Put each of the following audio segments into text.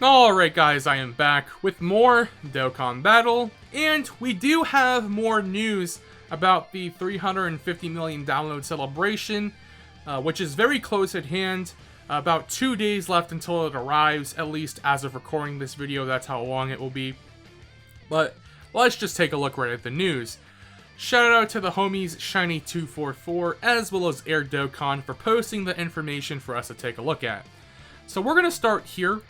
Alright guys, I am back with more Dokkan Battle, and we do have more news about the 350 million download celebration, which is very close at hand. About 2 days left until it arrives, at least as of recording this video, that's how long it will be. But let's just take a look right at the news. Shout out to the homies Shiny244 as well as Air Dokkan for posting the information for us to take a look at. So we're going to start here.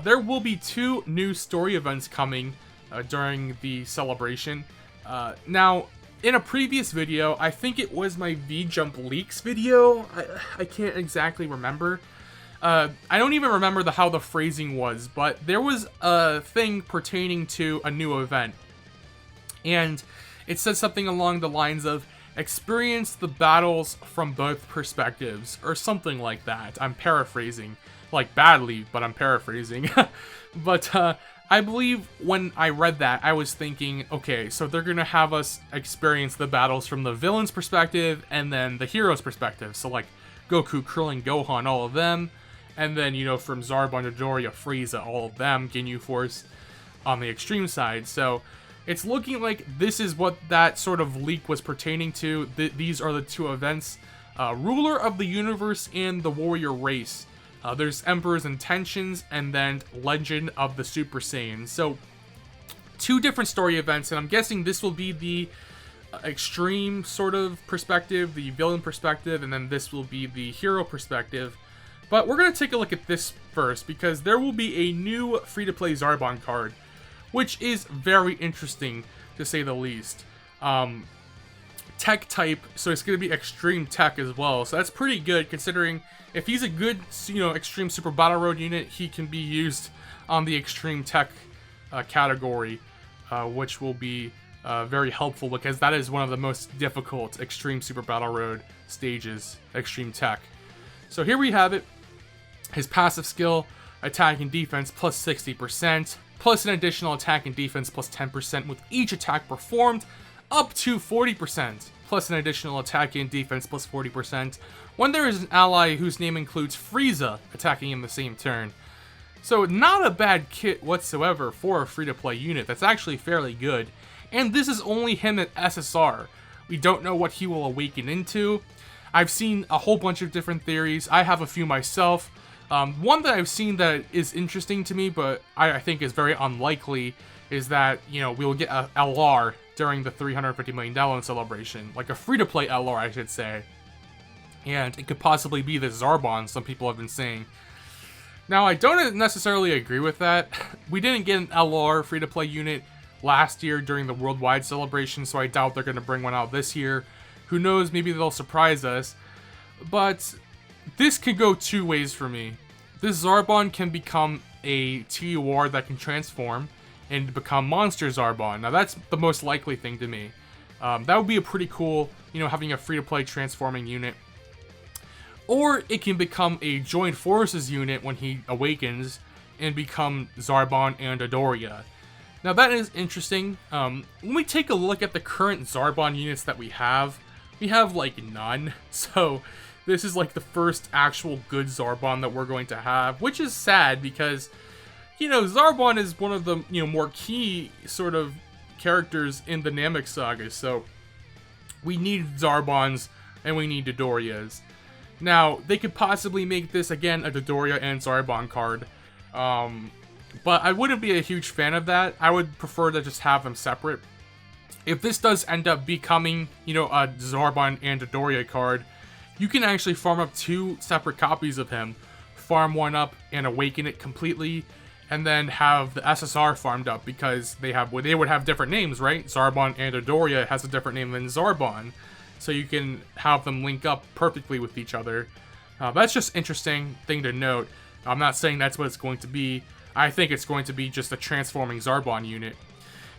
There will be 2 new story events coming during the celebration. Now, in a previous video, I think it was my V-Jump Leaks video, I can't exactly remember. I don't even remember how the phrasing was, but there was a thing pertaining to a new event. And it said something along the lines of, experience the battles from both perspectives, or something like that. I'm paraphrasing. Like, badly, but I'm paraphrasing. But, I believe when I read that, I was thinking, okay, so they're gonna have us experience the battles from the villain's perspective, and then the hero's perspective. So, like, Goku, Krillin, Gohan, all of them. And then, you know, from Zarbon, Dodoria, Frieza, all of them, Ginyu Force on the extreme side. So, it's looking like this is what that sort of leak was pertaining to. These are the 2 events. Ruler of the Universe and the Warrior Race. There's Emperor's Intentions, and then Legend of the Super Saiyan. So, 2 different story events, and I'm guessing this will be the extreme sort of perspective, the villain perspective, and then this will be the hero perspective. But we're going to take a look at this first, because there will be a new free-to-play Zarbon card, which is very interesting, to say the least. Tech type, so it's going to be extreme tech as well, so that's pretty good, considering if he's a good, you know, extreme super battle road unit, he can be used on the extreme tech category, which will be very helpful, because that is one of the most difficult extreme super battle road stages, extreme tech. So here we have it. His passive skill, attack and defense plus 60%, plus an additional attack and defense plus 10% with each attack performed, up to 40%, plus an additional attack and defense plus 40%, when there is an ally whose name includes Frieza attacking in the same turn. So not a bad kit whatsoever for a free-to-play unit. That's actually fairly good. And this is only him at SSR. We don't know what he will awaken into. I've seen a whole bunch of different theories. I have a few myself. One that I've seen that is interesting to me, but I think is very unlikely, is that, you know, we'll get a LR during the $350 million celebration. Like a free-to-play LR, I should say. And it could possibly be the Zarbon, some people have been saying. Now, I don't necessarily agree with that. We didn't get an LR free-to-play unit last year during the worldwide celebration, so I doubt they're going to bring one out this year. Who knows, maybe they'll surprise us. But this could go 2 ways for me. This Zarbon can become a TUR that can transform and become Monster Zarbon. Now, that's the most likely thing to me. That would be a pretty cool, you know, having a free-to-play transforming unit. Or it can become a Joint Forces unit when he awakens and become Zarbon and Dodoria. Now that is interesting. When we take a look at the current Zarbon units that we have like none. So this is like the first actual good Zarbon that we're going to have, which is sad because, you know, Zarbon is one of the, you know, more key sort of characters in the Namek saga. So we need Zarbons and we need Dodorias. Now, they could possibly make this, again, a Dodoria and Zarbon card. But I wouldn't be a huge fan of that. I would prefer to just have them separate. If this does end up becoming, you know, a Zarbon and Dodoria card, you can actually farm up 2 separate copies of him. Farm one up and awaken it completely. And then have the SSR farmed up because they would have different names, right? Zarbon and Dodoria has a different name than Zarbon. So you can have them link up perfectly with each other. That's just interesting thing to note. I'm not saying that's what it's going to be. I think it's going to be just a transforming Zarbon unit.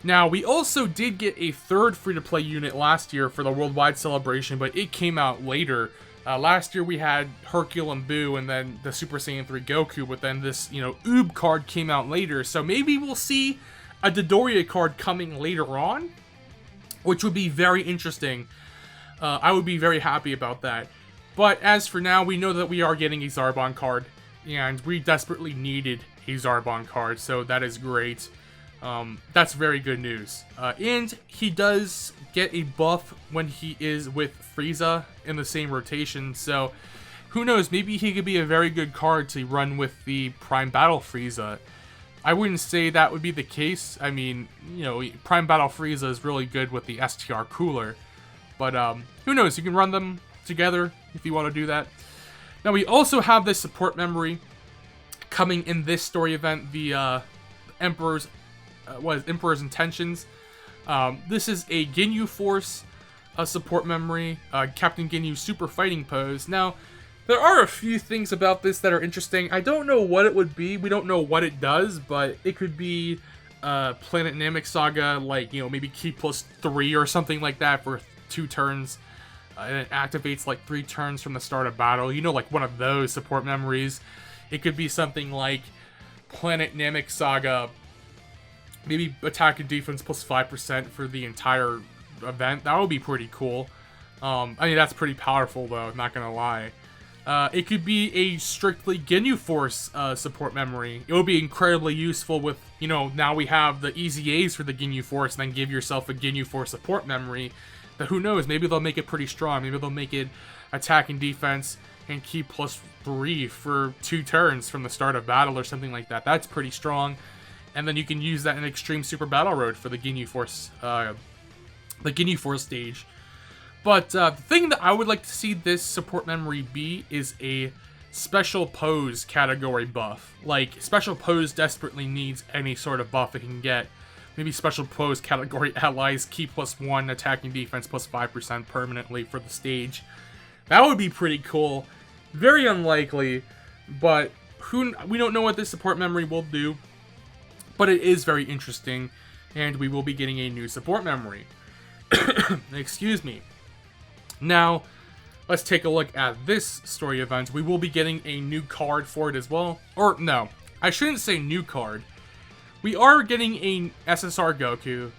Now, we also did get a 3rd free-to-play unit last year for the worldwide celebration, but it came out later. Last year we had Hercule and Boo and then the Super Saiyan 3 Goku, but then this, you know, Oob card came out later. So maybe we'll see a Dodoria card coming later on, which would be very interesting. I would be very happy about that. But as for now, we know that we are getting a Zarbon card, and we desperately needed Zarbon card, so that is great. That's very good news. And he does get a buff when he is with Frieza in the same rotation, so who knows, maybe he could be a very good card to run with the Prime Battle Frieza. I wouldn't say that would be the case. I mean, you know, Prime Battle Frieza is really good with the STR Cooler, but who knows, you can run them together if you want to do that. Now we also have this support memory coming in this story event, the Emperor's Intentions. This is a Ginyu Force support memory, Captain Ginyu Super Fighting Pose. Now, there are a few things about this that are interesting. I don't know what it would be. We don't know what it does, but it could be Planet Namek Saga, like, you know, maybe Ki plus 3 or something like that for 2 turns. And it activates like 3 turns from the start of battle. You know, like one of those support memories. It could be something like Planet Namek Saga, maybe attack and defense plus 5% for the entire event. That would be pretty cool. I mean, that's pretty powerful though, not gonna lie. It could be a strictly Ginyu Force support memory. It would be incredibly useful with, you know, now we have the EZAs for the Ginyu Force, and then give yourself a Ginyu Force support memory. But who knows, maybe they'll make it pretty strong. Maybe they'll make it attack and defense and Ki plus 3 for 2 turns from the start of battle or something like that. That's pretty strong. And then you can use that in Extreme Super Battle Road for the Ginyu Force stage. But the thing that I would like to see this support memory be is a special pose category buff. Like, special pose desperately needs any sort of buff it can get. Maybe special pose category allies Ki plus 1, attacking defense plus 5% permanently for the stage. That would be pretty cool. Very unlikely, but we don't know what this support memory will do. But it is very interesting, and we will be getting a new support memory. Excuse me. Now, let's take a look at this story event. We will be getting a new card for it as well. Or, no, I shouldn't say new card. We are getting a SSR Goku,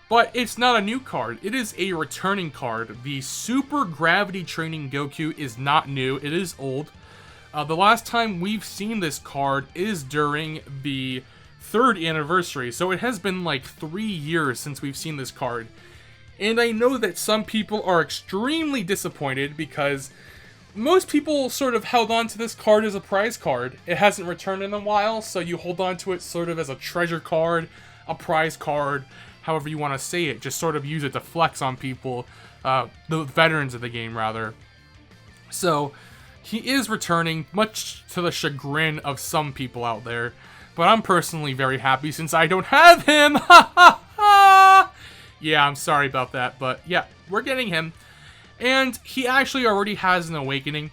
but it's not a new card. It is a returning card. The Super Gravity Training Goku is not new. It is old. The last time we've seen this card is during the 3rd anniversary, so it has been like 3 years since we've seen this card. And I know that some people are extremely disappointed because most people sort of held on to this card as a prize card. It hasn't returned in a while, so you hold on to it sort of as a treasure card, a prize card, however you want to say it. Just sort of use it to flex on people, the veterans of the game, rather. So, he is returning, much to the chagrin of some people out there. But I'm personally very happy since I don't have him! Ha ha ha! Yeah, I'm sorry about that, but yeah, we're getting him. And he actually already has an awakening.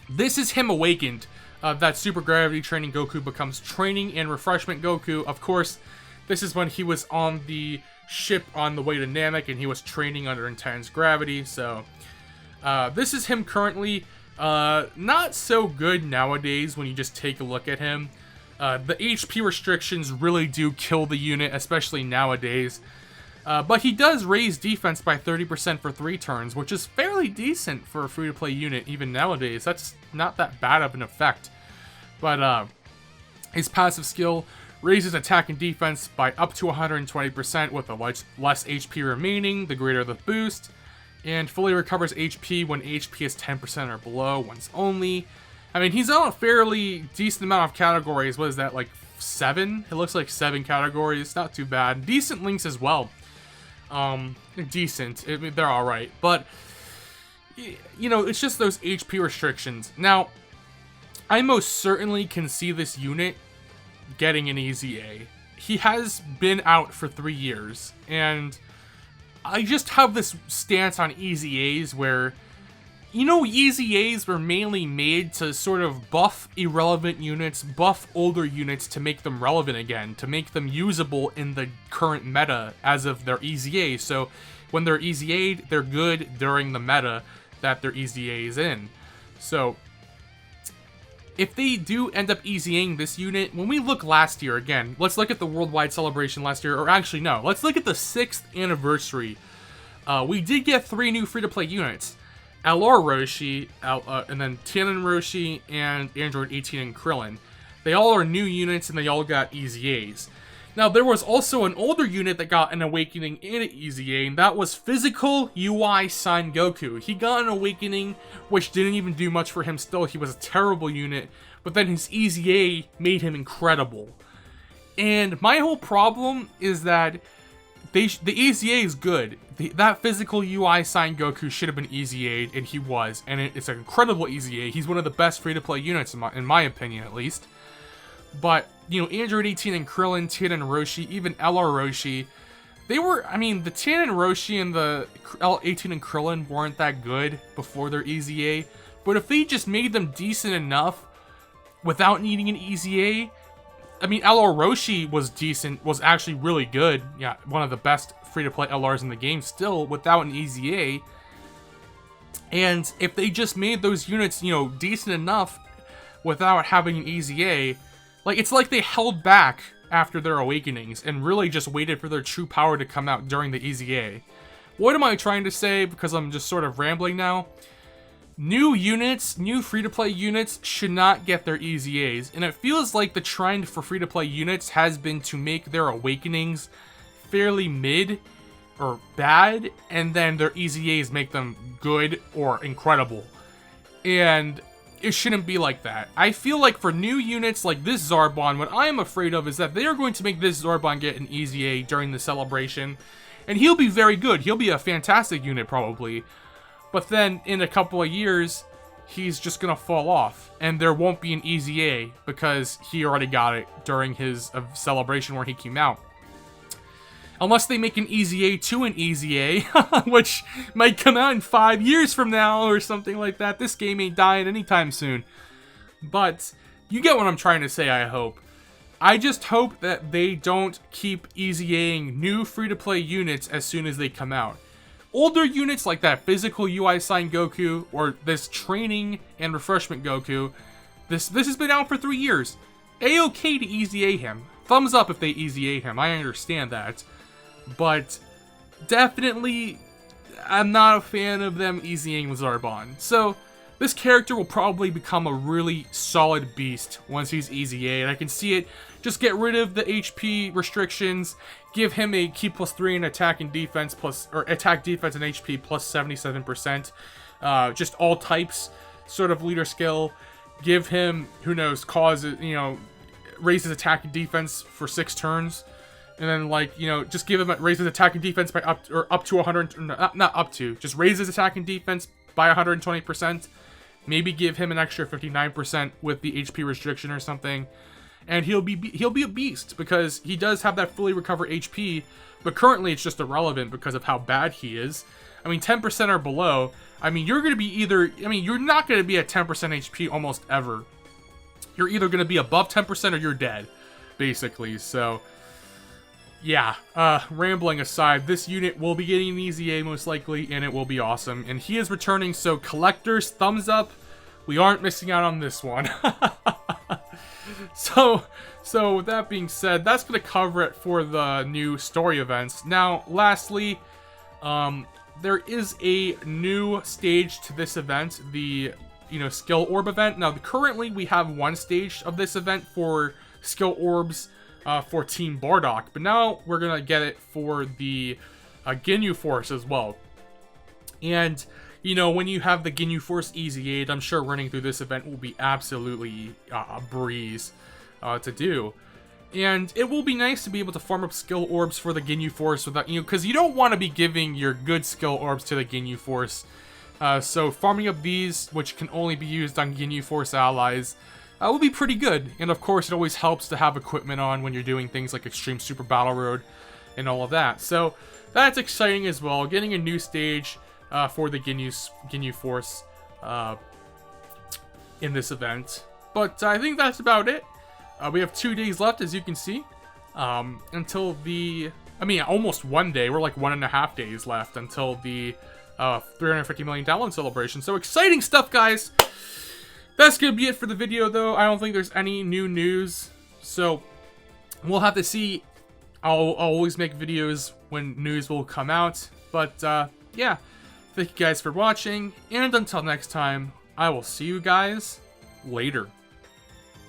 This is him awakened. That Super Gravity Training Goku becomes Training and Refreshment Goku. Of course, this is when he was on the ship on the way to Namek and he was training under intense gravity. So, this is him currently. Not so good nowadays when you just take a look at him. The HP restrictions really do kill the unit, especially nowadays. But he does raise defense by 30% for 3 turns, which is fairly decent for a free-to-play unit even nowadays. That's not that bad of an effect. But his passive skill raises attack and defense by up to 120% with the less HP remaining, the greater the boost. And fully recovers HP when HP is 10% or below, once only. I mean, he's on a fairly decent amount of categories. What is that, like 7? It looks like 7 categories. Not too bad. Decent links as well. Decent. I mean, they're alright. But, you know, it's just those HP restrictions. Now, I most certainly can see this unit getting an EZA. He has been out for 3 years. And I just have this stance on EZAs where, you know, EZAs were mainly made to sort of buff irrelevant units, buff older units to make them relevant again, to make them usable in the current meta as of their EZA. So when they're EZA'd, they're good during the meta that their EZA is in. So if they do end up EZAing this unit, when we look last year, again, let's look at the worldwide celebration last year, or actually no, let's look at the 6th anniversary. We did get 3 new free-to-play units. LR Roshi, and then Tianan Roshi, and Android 18 and Krillin. They all are new units, and they all got Easy A's. Now, there was also an older unit that got an Awakening and an Easy A, and that was Physical UI Sign Goku. He got an Awakening, which didn't even do much for him still. He was a terrible unit, but then his Easy A made him incredible. And my whole problem is that the Easy A is good. That Physical UI Sign Goku should have been Easy A'd, and he was. And it's an incredible Easy A. He's one of the best free-to-play units, in my opinion, at least. But, you know, Android 18 and Krillin, Tien and Roshi, even LR Roshi, they were, I mean, the Tien and Roshi and the L18 and Krillin weren't that good before their Easy A. But if they just made them decent enough without needing an Easy A, I mean, LR Roshi was decent, was actually really good. Yeah, one of the best free-to-play LRs in the game still, without an Easy A. And if they just made those units, you know, decent enough without having an Easy A, like, it's like they held back after their Awakenings and really just waited for their true power to come out during the Easy A. What am I trying to say? Because I'm just sort of rambling now. New units, new free-to-play units should not get their Easy A's, and it feels like the trend for free-to-play units has been to make their Awakenings fairly mid or bad, and then their Easy A's make them good or incredible. And it shouldn't be like that. I feel like for new units like this Zarbon, what I am afraid of is that they are going to make this Zarbon get an Easy A during the celebration, and he'll be very good. He'll be a fantastic unit probably. But then, in a couple of years, he's just gonna fall off, and there won't be an Easy A, because he already got it during his celebration where he came out. Unless they make an Easy A to an Easy A, which might come out in 5 years from now, or something like that. This game ain't dying anytime soon. But, you get what I'm trying to say, I hope. I just hope that they don't keep Easy A-ing new free-to-play units as soon as they come out. Older units like that Physical UI Sign Goku, or this Training and Refreshment Goku, this has been out for 3 years. A-okay to Easy A him. Thumbs up if they Easy A him, I understand that. But, definitely, I'm not a fan of them Easy-ing Zarbon. So, this character will probably become a really solid beast once he's Easy A, and I can see it. Just get rid of the HP restrictions, give him a Ki +3 in attack and defense or attack, defense, and HP plus 77%. Just all types, sort of leader skill. Give him, who knows, raise his attack and defense for 6 turns. And then, like, you know, just give him raise his attack and defense by up to 100, not up to, just raise his attack and defense by 120%. Maybe give him an extra 59% with the HP restriction or something. And he'll be a beast, because he does have that fully recovered HP, but currently it's just irrelevant because of how bad he is. I mean, 10% or below, I mean, you're going to be you're not going to be at 10% HP almost ever. You're either going to be above 10% or you're dead, basically. So, yeah, rambling aside, this unit will be getting an Easy A most likely, and it will be awesome. And he is returning, so collectors, thumbs up. We aren't missing out on this one. So with that being said, that's going to cover it for the new story events. Now, lastly, there is a new stage to this event, the, Skill Orb event. Now, currently we have one stage of this event for Skill Orbs for Team Bardock, but now we're going to get it for the Ginyu Force as well. And, when you have the Ginyu Force Easy Aid, I'm sure running through this event will be absolutely a breeze to do. And it will be nice to be able to farm up skill orbs for the Ginyu Force without, because you don't want to be giving your good skill orbs to the Ginyu Force. So farming up these, which can only be used on Ginyu Force allies, will be pretty good. And of course, it always helps to have equipment on when you're doing things like Extreme Super Battle Road and all of that. So that's exciting as well. Getting a new stage for the Ginyu Force in this event. But I think that's about it. We have 2 days left, as you can see, until almost 1 day. We're like 1.5 days left until the 350 million download celebration. So exciting stuff, guys. That's going to be it for the video, though. I don't think there's any new news. So we'll have to see. I'll always make videos when news will come out. But yeah, thank you guys for watching. And until next time, I will see you guys later.